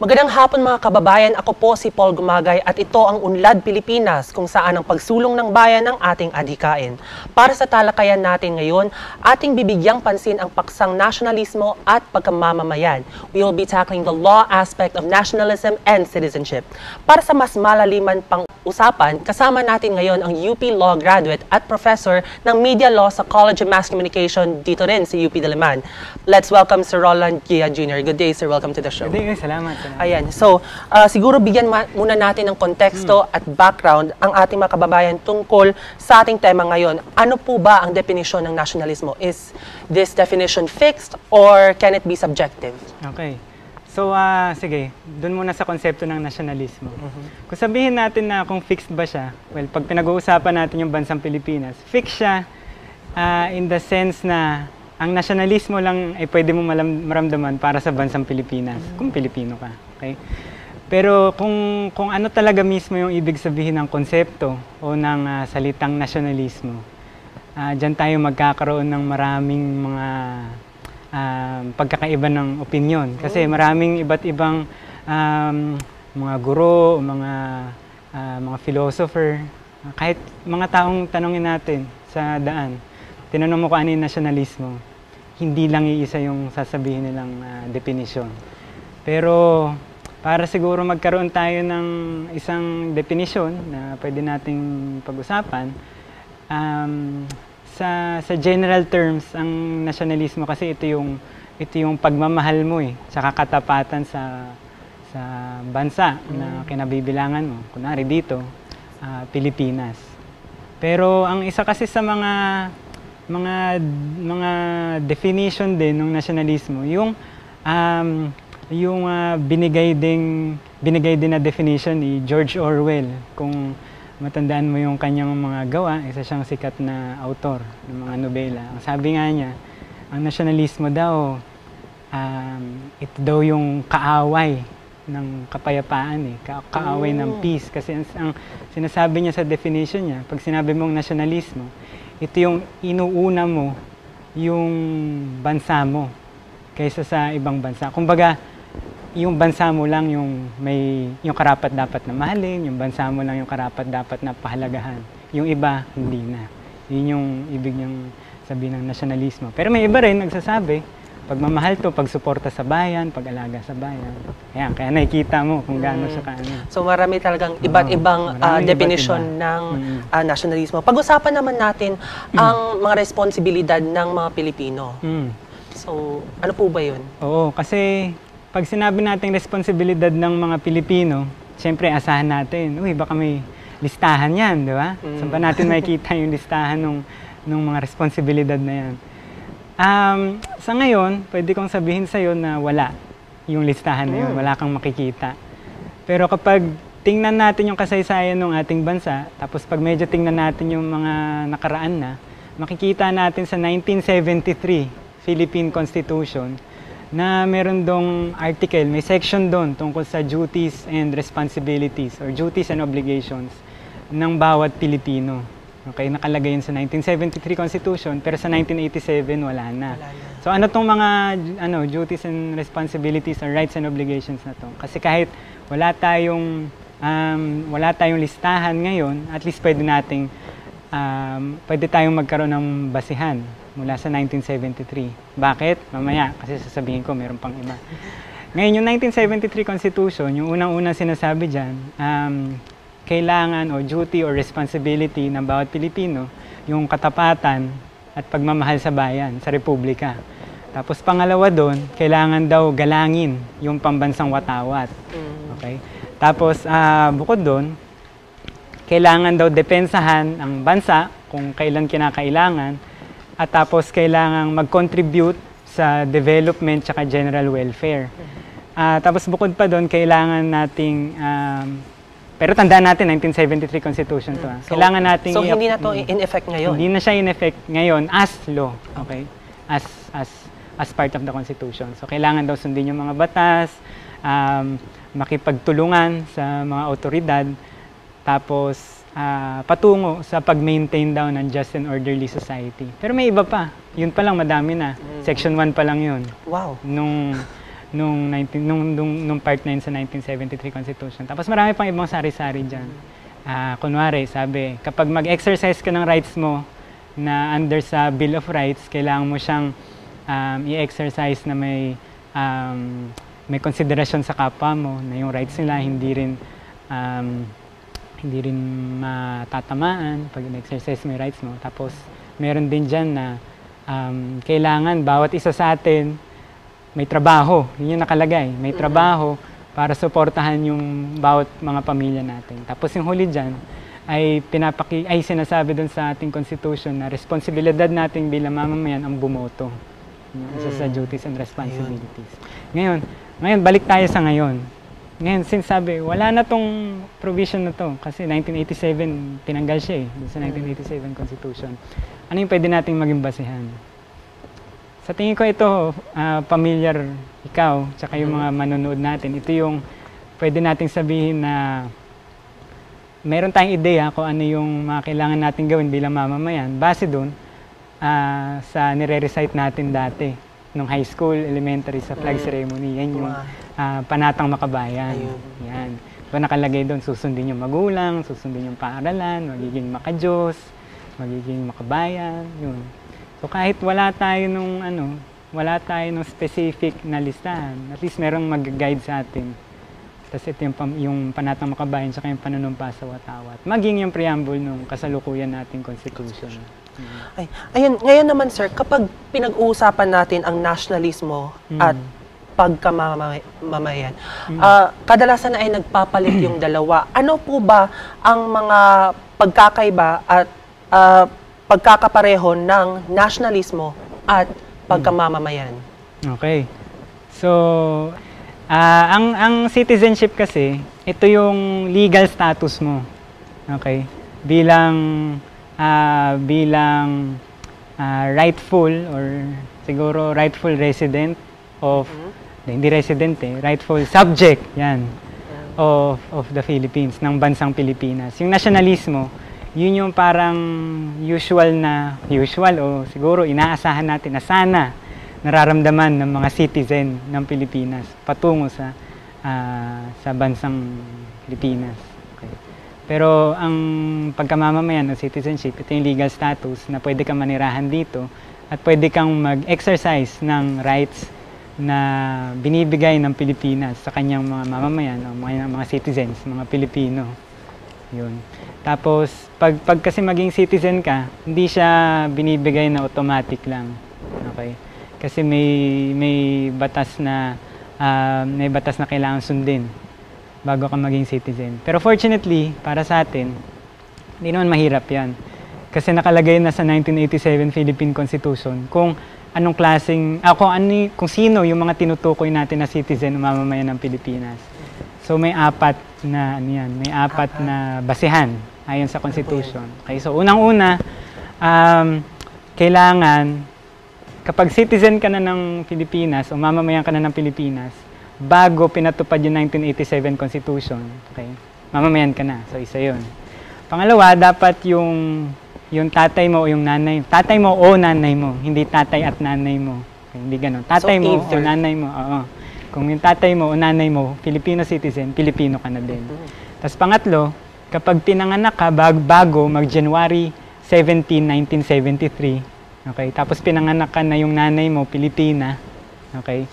Magandang hapon mga kababayan, ako po si Paul Gumagay at ito ang Unlad Pilipinas kung saan ang pagsulong ng bayan ang ating adhikain. Para sa talakayan natin ngayon, ating bibigyang pansin ang paksang nasyonalismo at pagkamamamayan. We will be tackling the law aspect of nationalism and citizenship. Para sa mas malaliman pang usapan, kasama natin ngayon ang UP Law graduate at professor ng Media Law sa College of Mass Communication dito rin sa UP Diliman. Let's welcome Sir Roland Gia Jr. Good day, sir. Welcome to the show. Good day, salamat. Ayan. So, siguro bigyan muna natin ng konteksto at background ang ating mga kababayan tungkol sa ating tema ngayon. Ano po ba ang definisyon ng nasyonalismo? Is this definition fixed or can it be subjective? Okay. So, sige, dun muna sa konsepto ng nasyonalismo. Kung sabihin natin na kung fixed ba siya, well, pag pinag-uusapan natin yung bansang Pilipinas, fixed siya in the sense na ang nasyonalismo lang ay pwede mo maramdaman para sa bansang Pilipinas, kung Pilipino ka. Okay? Pero kung ano talaga mismo yung ibig sabihin ng konsepto o ng salitang nasyonalismo, dyan tayo magkakaroon ng maraming mga pagkakaiba ng opinyon. Kasi maraming iba't ibang mga guro, mga philosopher, kahit mga taong tanongin natin sa daan, tinanong mo kung ano yung nasyonalismo, hindi lang iisa yung sasabihin nilang definisyon. Pero para siguro magkaroon tayo ng isang definisyon na pwede nating pag-usapan, sa general terms, ang nasyonalismo kasi ito yung pagmamahal mo tsaka katapatan sa bansa na kinabibilangan mo. Kunwari dito, Pilipinas. Pero ang isa kasi sa mga definition din ng nasyonalismo, yung binigay din na definition ni George Orwell. Kung matandaan mo yung kanyang mga gawa, isa siyang sikat na author ng mga nobela. Ang sabi nga niya, ang nasyonalismo daw, ito daw yung kaaway ng kapayapaan, kaaway ng peace. Kasi ang sinasabi niya sa definition niya, pag sinabi mong nasyonalismo, ito yung inuuna mo yung bansa mo kaysa sa ibang bansa. Kumbaga, yung bansa mo lang yung karapat dapat na mahalin, yung bansa mo lang yung karapat dapat na pahalagahan. Yung iba, hindi na. Yun yung ibig niyang sabihin ng nasyonalismo. Pero may iba rin nagsasabi, pagmamahal to, pagsuporta sa bayan, pag-alaga sa bayan. Ayan, kaya nakikita mo kung gaano siya kaano. So marami talagang iba't ibang definition ng nasyonalismo. Pag-usapan naman natin ang mga responsibilidad ng mga Pilipino. So, ano po ba yun? Oo, kasi pag sinabi natin responsibilidad ng mga Pilipino, siyempre asahan natin, uy, baka may listahan yan, di ba? Saan ba natin makikita yung listahan ng mga responsibilidad na yan? Sa ngayon, pwede kong sabihin sa'yo na wala yung listahan na yun, wala kang makikita. Pero kapag tingnan natin yung kasaysayan ng ating bansa, tapos pag medyo tingnan natin yung mga nakaraan na, makikita natin sa 1973 Philippine Constitution na meron dong article, may section doon tungkol sa duties and responsibilities or duties and obligations ng bawat Pilipino. Okay, nakalagay yun sa 1973 Constitution, pero sa 1987 wala na. So ano tong mga duties and responsibilities or rights and obligations na to? Kasi kahit wala tayong listahan ngayon, at least pwede tayong magkaroon ng basihan mula sa 1973. Bakit? Mamaya, kasi sasabihin ko meron pang iba. Ngayon, yung 1973 Constitution, yung unang-unang sinasabi dyan, kailangan o duty or responsibility ng bawat Pilipino, yung katapatan at pagmamahal sa bayan, sa Republika. Tapos pangalawa doon, kailangan daw galangin yung pambansang watawat. Okay? Tapos bukod doon, kailangan daw depensahan ang bansa kung kailan kinakailangan, at tapos kailangan mag-contribute sa development tsaka general welfare. Tapos bukod pa doon, kailangan nating pero tandaan natin, 1973 Constitution to. So, kailangan nating hindi na to in effect ngayon? Hindi na siya in effect ngayon as law. Okay? As part of the Constitution. So, kailangan daw sundin yung mga batas, makipagtulungan sa mga otoridad, tapos patungo sa pag-maintain daw ng just and orderly society. Pero may iba pa. Yun pa lang, madami na. Section 1 pa lang yun. Wow. nung part 9 sa 1973 Constitution. Tapos marami pang ibang sari-sari dyan. Kunwari, sabi, kapag mag-exercise ka ng rights mo na under sa Bill of Rights, kailangan mo siyang i-exercise na may konsiderasyon sa kapwa mo, na yung rights nila hindi rin matatamaan pag in-exercise mo yung rights mo. Tapos, meron din dyan na kailangan bawat isa sa atin may trabaho. Yun yung nakalagay. May trabaho para suportahan yung bawat mga pamilya natin. Tapos yung huli dyan ay sinasabi dun sa ating Constitution na responsibilidad natin bilang mamamayan ang bumoto. Isa sa duties and responsibilities. Ngayon, balik tayo sa ngayon. Ngayon, sinasabi, wala na tong provision na to kasi 1987 tinanggal siya sa 1987 Constitution. Ano yung pwede nating maging basehan? Sa tingin ko ito, familiar ikaw, tsaka yung mga manonood natin, ito yung pwede nating sabihin na mayroon tayong ideya kung ano yung mga kailangan natin gawin bilang mamamayan. Base doon sa nire-recite natin dati, nung high school, elementary, sa flag ceremony. Yan yung panatang makabayan. Yan. So, nakalagay doon, susundin yung magulang, susundin yung paaralan, magiging makajos, magiging makabayan, yun. So kahit wala tayo nung specific na listahan, at least merong mag-guide sa atin. Tapos ito yung panatang makabayan saka yung panunumpa sa watawat. Maging yung preamble ng kasalukuyan nating Constitution. Ayun, ngayon naman sir, kapag pinag-uusapan natin ang nationalismo at pagkamamayan, kadalasan ay nagpapalit yung dalawa. Ano po ba ang mga pagkakaiba at pagkakapareho ng nationalismo at pagkamamamayan? Okay. So, ang citizenship kasi, ito yung legal status mo. Okay? Bilang rightful or siguro rightful resident of hindi resident rightful subject yan of the Philippines, ng bansang Pilipinas. Yung nationalismo, yun yung parang usual o siguro inaasahan natin na sana nararamdaman ng mga citizen ng Pilipinas patungo sa bansang Pilipinas. Okay. Pero ang pagkamamamayan o citizenship, ito yung legal status na pwede kang manirahan dito at pwede kang mag-exercise ng rights na binibigay ng Pilipinas sa kanyang mga mamamayan o mga citizens, mga Pilipino. Yun. Tapos, pag kasi maging citizen ka, hindi siya binibigay na automatic lang. Okay? Kasi may batas na kailangan sundin bago ka maging citizen. Pero fortunately, para sa atin, hindi naman mahirap 'yan. Kasi nakalagay na sa 1987 Philippine Constitution kung anong klaseng kung sino yung mga tinutukoy natin na citizen o mamamayan ng Pilipinas. So may apat na basehan ayon sa Constitution. Okay, so unang-una, kailangan kapag citizen ka na ng Pilipinas o mamamayan ka na ng Pilipinas, bago pinatupad yung 1987 Constitution, okay, mamamayan ka na. So isa yun. Pangalawa, dapat yung tatay mo o yung nanay, tatay mo o nanay mo, hindi tatay at nanay mo. Okay, hindi ganun. Tatay mo o nanay mo, oo. Kung yung tatay mo o nanay mo, Filipino citizen, Pilipino ka na din. Tapos pangatlo, kapag pinanganak ka bago mag-January 17, 1973, okay, tapos pinanganak ka na yung nanay mo, Pilipina, okay,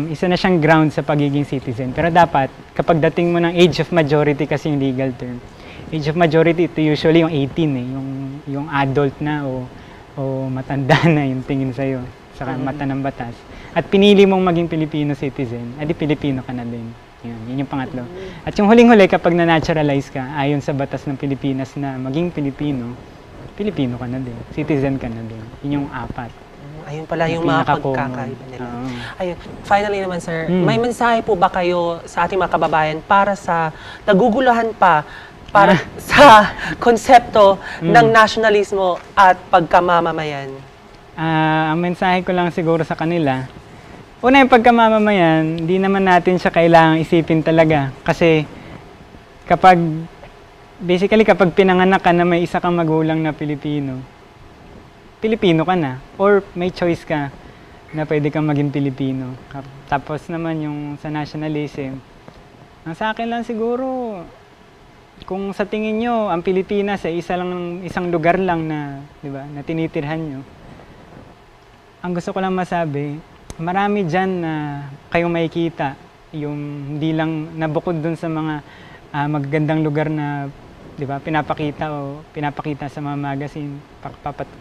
isa na siyang ground sa pagiging citizen. Pero dapat, kapag dating mo ng age of majority kasi yung legal term, age of majority, ito usually yung 18 yung adult na o matanda na yung tingin sa'yo sa mata ng batas. At pinili mong maging Filipino citizen, edi Pilipino ka na din. Yun yung pangatlo. At yung huling-huli, kapag na-naturalize ka, ayon sa batas ng Pilipinas na maging Pilipino, Pilipino ka na din. Citizen ka na din. Yun yung apat. Ayun pala yung mga pagkakaiba nila. Ayun. Finally naman, sir, may mensahe po ba kayo sa ating mga kababayan para sa naguguluhan pa para sa konsepto ng nationalismo at pagkamamamayan? Ang mensahe ko lang siguro sa kanila, una yung pagkamamamayan, hindi naman natin siya kailangang isipin talaga. Kasi kapag pinanganak ka na may isa kang magulang na Pilipino, Pilipino ka na. Or may choice ka na pwede kang maging Pilipino. Tapos naman yung sa nationalism, ang sa akin lang siguro, kung sa tingin nyo, ang Pilipinas ay isang lugar lang na, di ba, na tinitirhan nyo, ang gusto ko lang masabi, marami dyan na kayong makikita, yung hindi lang nabukod dun sa mga magagandang lugar na, di ba, pinapakita sa mga magazine,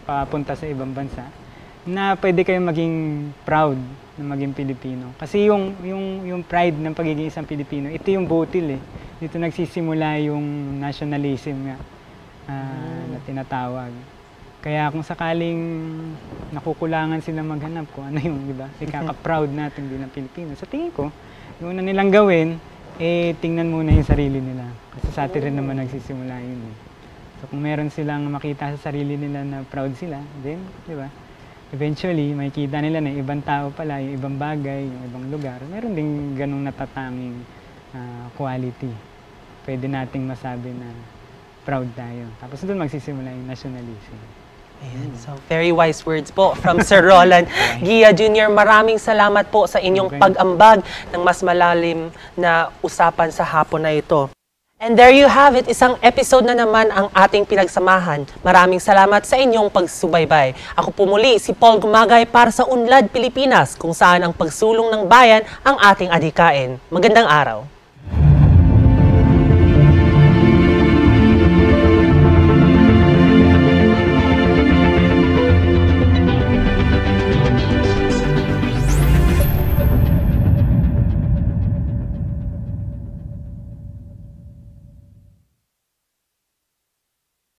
papunta sa ibang bansa, na pwede kayong maging proud na maging Pilipino. Kasi yung pride ng pagiging isang Pilipino, ito yung butil eh. Dito nagsisimula yung nationalism nga na tinatawag. Kaya kung sakaling nakukulangan sila maghanap ko, ano yung, di ba, ikaka-proud natin bilang Pilipino. Sa tingin ko, yung una nilang gawin, tingnan muna yung sarili nila. Kasi sa atin rin naman nagsisimula yun eh. So kung meron silang makita sa sarili nila na proud sila, then, di ba, eventually, makikita nila na ibang tao pala, yung ibang bagay, yung ibang lugar. Meron ding ganong natatanging quality. Pwede nating masabi na proud tayo. Tapos doon magsisimula yung nationalism. Ayan. So, very wise words po from Sir Roland Guia Jr. Maraming salamat po sa inyong pag-ambag ng mas malalim na usapan sa hapon na ito. And there you have it, isang episode na naman ang ating pinagsamahan. Maraming salamat sa inyong pagsubaybay. Ako po muli si Paul Gumagay para sa Unlad Pilipinas, kung saan ang pagsulong ng bayan ang ating adhikain. Magandang araw.